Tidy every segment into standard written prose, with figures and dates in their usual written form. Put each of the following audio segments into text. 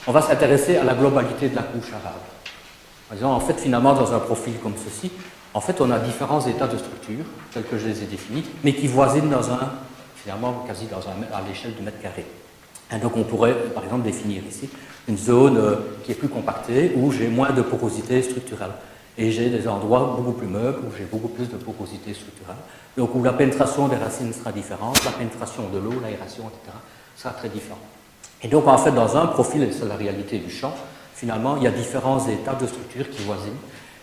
on va s'intéresser à la globalité de la couche arable. En disant, en fait, finalement, dans un profil comme ceci, en fait, on a différents états de structure, tels que je les ai définis, mais qui voisinent finalement, quasi à l'échelle du mètre carré. Et donc, on pourrait, par exemple, définir ici une zone qui est plus compactée, où j'ai moins de porosité structurelle. Et j'ai des endroits beaucoup plus meubles, où j'ai beaucoup plus de porosité structurelle. Donc, où la pénétration des racines sera différente, la pénétration de l'eau, l'aération, etc., sera très différente. Et donc, en fait, dans un profil, et c'est la réalité du champ, finalement, il y a différents états de structure qui voisinent.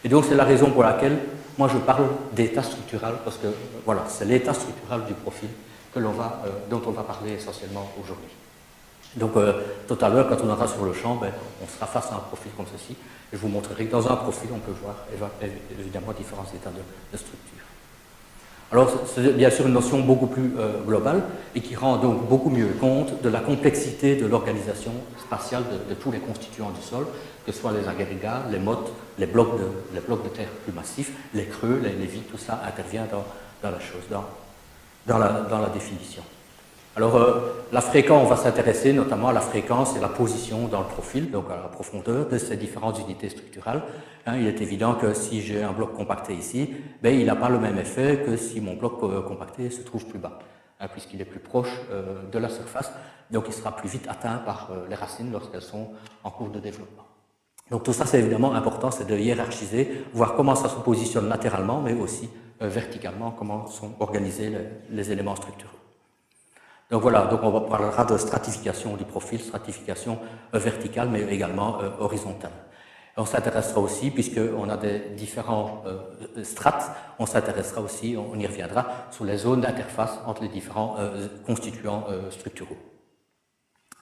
Et donc, c'est la raison pour laquelle, moi, je parle d'état structural, parce que, voilà, c'est l'état structural du profil dont on va parler essentiellement aujourd'hui. Donc, tout à l'heure, quand on ira sur le champ, on sera face à un profil comme ceci. Et je vous montrerai que dans un profil, on peut voir évidemment différents états de structure. Alors, c'est bien sûr une notion beaucoup plus globale et qui rend donc beaucoup mieux compte de la complexité de l'organisation spatiale de tous les constituants du sol, que ce soit les agrégats, les mottes, les blocs de terre plus massifs, les creux, les vies, tout ça intervient dans la chose, dans la définition. Alors, la fréquence, on va s'intéresser notamment à la fréquence et la position dans le profil, donc à la profondeur de ces différentes unités structurales. Il est évident que si j'ai un bloc compacté ici, il n'a pas le même effet que si mon bloc compacté se trouve plus bas, puisqu'il est plus proche de la surface, donc il sera plus vite atteint par les racines lorsqu'elles sont en cours de développement. Donc tout ça, c'est évidemment important, c'est de hiérarchiser, voir comment ça se positionne latéralement, mais aussi verticalement, comment sont organisés les éléments structurels. Donc voilà, donc on parlera de stratification du profil, stratification verticale, mais également horizontale. On s'intéressera aussi, puisqu'on a des différents strates, on s'intéressera aussi, on y reviendra, sur les zones d'interface entre les différents constituants structuraux.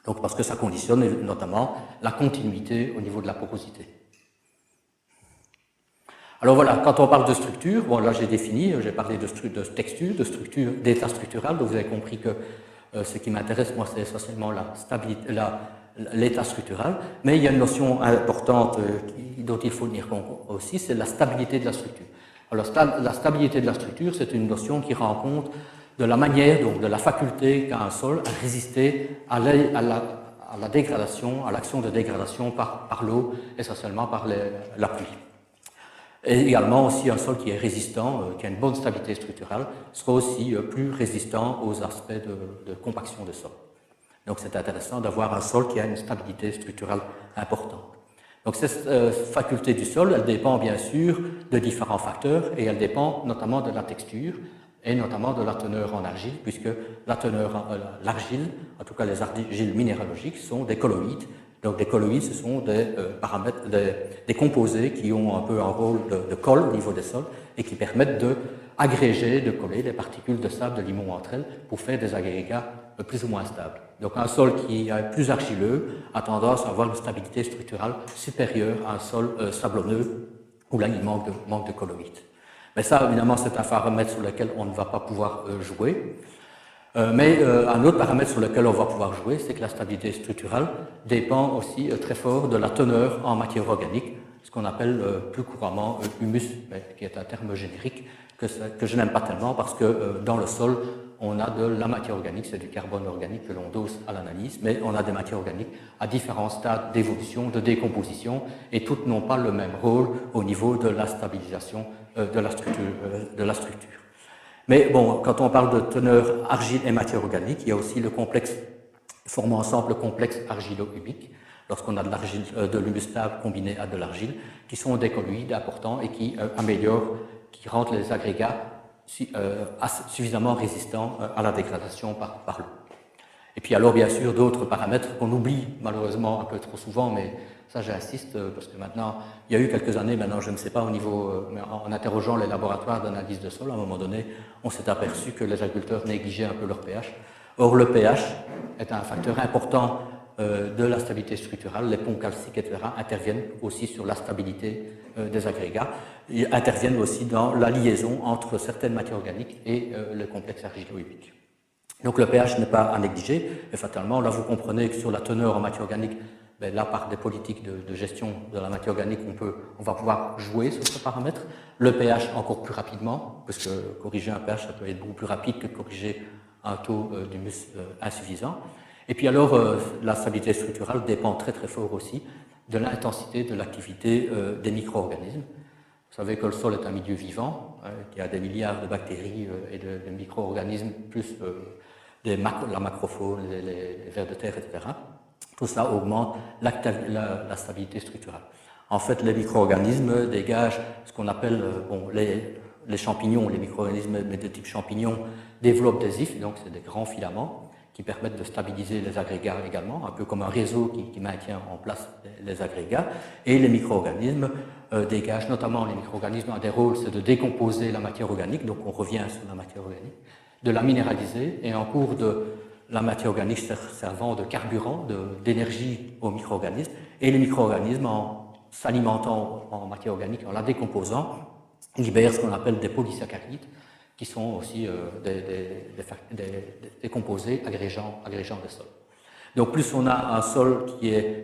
Donc parce que ça conditionne notamment la continuité au niveau de la porosité. Alors voilà, quand on parle de structure, bon là j'ai parlé de texture, de structure, d'état structural, donc vous avez compris que ce qui m'intéresse, moi, c'est essentiellement l'état structural, mais il y a une notion importante dont il faut tenir compte aussi, c'est la stabilité de la structure. Alors, la stabilité de la structure, c'est une notion qui rend compte de la manière, donc de la faculté qu'a un sol à résister à la dégradation, à l'action de dégradation par l'eau, essentiellement par la pluie. Et également aussi un sol qui est résistant, qui a une bonne stabilité structurelle, sera aussi plus résistant aux aspects de compaction de sol. Donc c'est intéressant d'avoir un sol qui a une stabilité structurelle importante. Donc cette faculté du sol, elle dépend bien sûr de différents facteurs et elle dépend notamment de la texture et notamment de la teneur en argile, puisque l'argile, en tout cas les argiles minéralogiques, sont des colloïdes. Donc des colloïdes, ce sont des paramètres, des composés qui ont un peu un rôle de colle au niveau des sols et qui permettent d'agréger, de coller des particules de sable, de limon entre elles pour faire des agrégats plus ou moins stables. Donc un sol qui est plus argileux a tendance à avoir une stabilité structurale supérieure à un sol sablonneux où là il manque de colloïdes. Mais ça, évidemment, c'est un paramètre sur lequel on ne va pas pouvoir jouer. Mais un autre paramètre sur lequel on va pouvoir jouer, c'est que la stabilité structurelle dépend aussi très fort de la teneur en matière organique, ce qu'on appelle plus couramment humus, qui est un terme générique que je n'aime pas tellement parce que dans le sol, on a de la matière organique, c'est du carbone organique que l'on dose à l'analyse, mais on a des matières organiques à différents stades d'évolution, de décomposition, et toutes n'ont pas le même rôle au niveau de la stabilisation de la structure. Mais bon, quand on parle de teneur argile et matière organique, il y a aussi le complexe, formant ensemble le complexe argilo-humique, lorsqu'on a de l'humus stable combiné à de l'argile, qui sont des colloïdes importants et qui améliorent, qui rendent les agrégats suffisamment résistants à la dégradation par l'eau. Et puis alors, bien sûr, d'autres paramètres qu'on oublie malheureusement un peu trop souvent, mais ça j'insiste, parce que maintenant, il y a eu quelques années, maintenant je ne sais pas au niveau, en interrogeant les laboratoires d'analyse de sol, à un moment donné, on s'est aperçu que les agriculteurs négligeaient un peu leur pH. Or, le pH est un facteur important de la stabilité structurelle. Les ponts calciques, etc., interviennent aussi sur la stabilité des agrégats. Ils interviennent aussi dans la liaison entre certaines matières organiques et le complexe argilo-humique. Donc le pH n'est pas à négliger, et fatalement, là vous comprenez que sur la teneur en matière organique, là par des politiques de gestion de la matière organique, on va pouvoir jouer sur ce paramètre. Le pH encore plus rapidement, parce que corriger un pH, ça peut être beaucoup plus rapide que de corriger un taux d'humus insuffisant. Et puis alors, la stabilité structurale dépend très très fort aussi de l'intensité de l'activité des micro-organismes. Vous savez que le sol est un milieu vivant, qu'il y a des milliards de bactéries et de micro-organismes, plus la macrofaune, les vers de terre, etc. Tout ça augmente la stabilité structurale. En fait, les micro-organismes dégagent ce qu'on appelle, les champignons, les micro-organismes de type champignon développent des ifs, donc c'est des grands filaments qui permettent de stabiliser les agrégats également, un peu comme un réseau qui maintient en place les agrégats. Et les micro-organismes dégagent, notamment les micro-organismes, un des rôles, c'est de décomposer la matière organique, donc on revient sur la matière organique, de la minéraliser, et en cours de la matière organique servant de carburant, d'énergie aux micro-organismes, et les micro-organismes, en s'alimentant en matière organique, en la décomposant, libèrent ce qu'on appelle des polysaccharides, qui sont aussi des composés agrégeants des sols. Donc plus on a un sol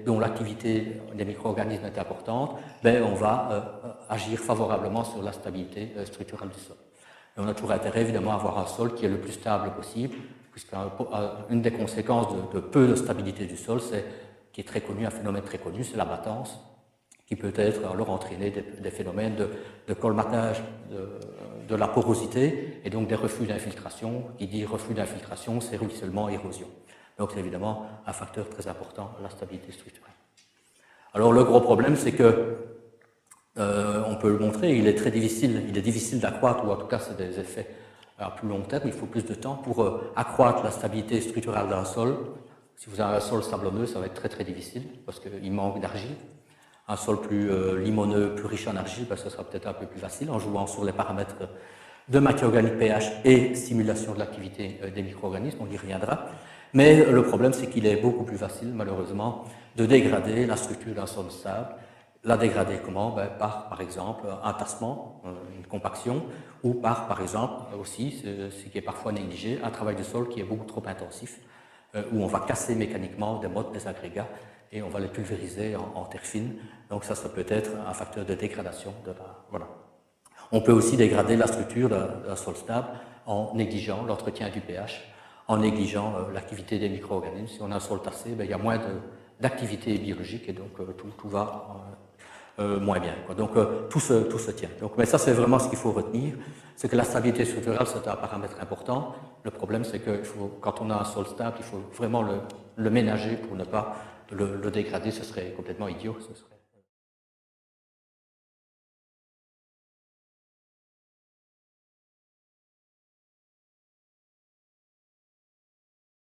dont l'activité des micro-organismes est importante, on va agir favorablement sur la stabilité structurelle du sol. Et on a toujours intérêt évidemment à avoir un sol qui est le plus stable possible, puisqu'une des conséquences de peu de stabilité du sol, qui est très connu, un phénomène très connu, c'est la battance, qui peut être alors entraîner des phénomènes de colmatage de la porosité et donc des reflux d'infiltration. Qui dit reflux d'infiltration, c'est ruissellement, érosion. Donc c'est évidemment un facteur très important à la stabilité structurelle. Alors le gros problème, c'est que, on peut le montrer, il est difficile d'accroître, ou en tout cas c'est des effets à plus long terme, il faut plus de temps pour accroître la stabilité structurelle d'un sol. Si vous avez un sol sablonneux, ça va être très très difficile parce qu'il manque d'argile. Un sol plus limoneux, plus riche en argile, ça sera peut-être un peu plus facile en jouant sur les paramètres de matière organique pH et stimulation de l'activité des micro-organismes, on y reviendra. Mais le problème, c'est qu'il est beaucoup plus facile, malheureusement, de dégrader la structure d'un sol stable. La dégrader comment? Par exemple, un tassement, une compaction, ou par exemple, aussi, ce qui est parfois négligé, un travail de sol qui est beaucoup trop intensif, où on va casser mécaniquement des mottes, des agrégats, et on va les pulvériser en terre fine. Donc ça peut être un facteur de dégradation. Voilà. On peut aussi dégrader la structure d'un sol stable en négligeant l'entretien du pH, en négligeant l'activité des micro-organismes. Si on a un sol tassé, il y a moins d'activité biologique et donc tout va moins bien. Donc tout se tient. Mais ça, c'est vraiment ce qu'il faut retenir, c'est que la stabilité structurelle, c'est un paramètre important. Le problème, c'est que quand on a un sol stable, il faut vraiment le ménager pour ne pas le dégrader. Ce serait complètement idiot.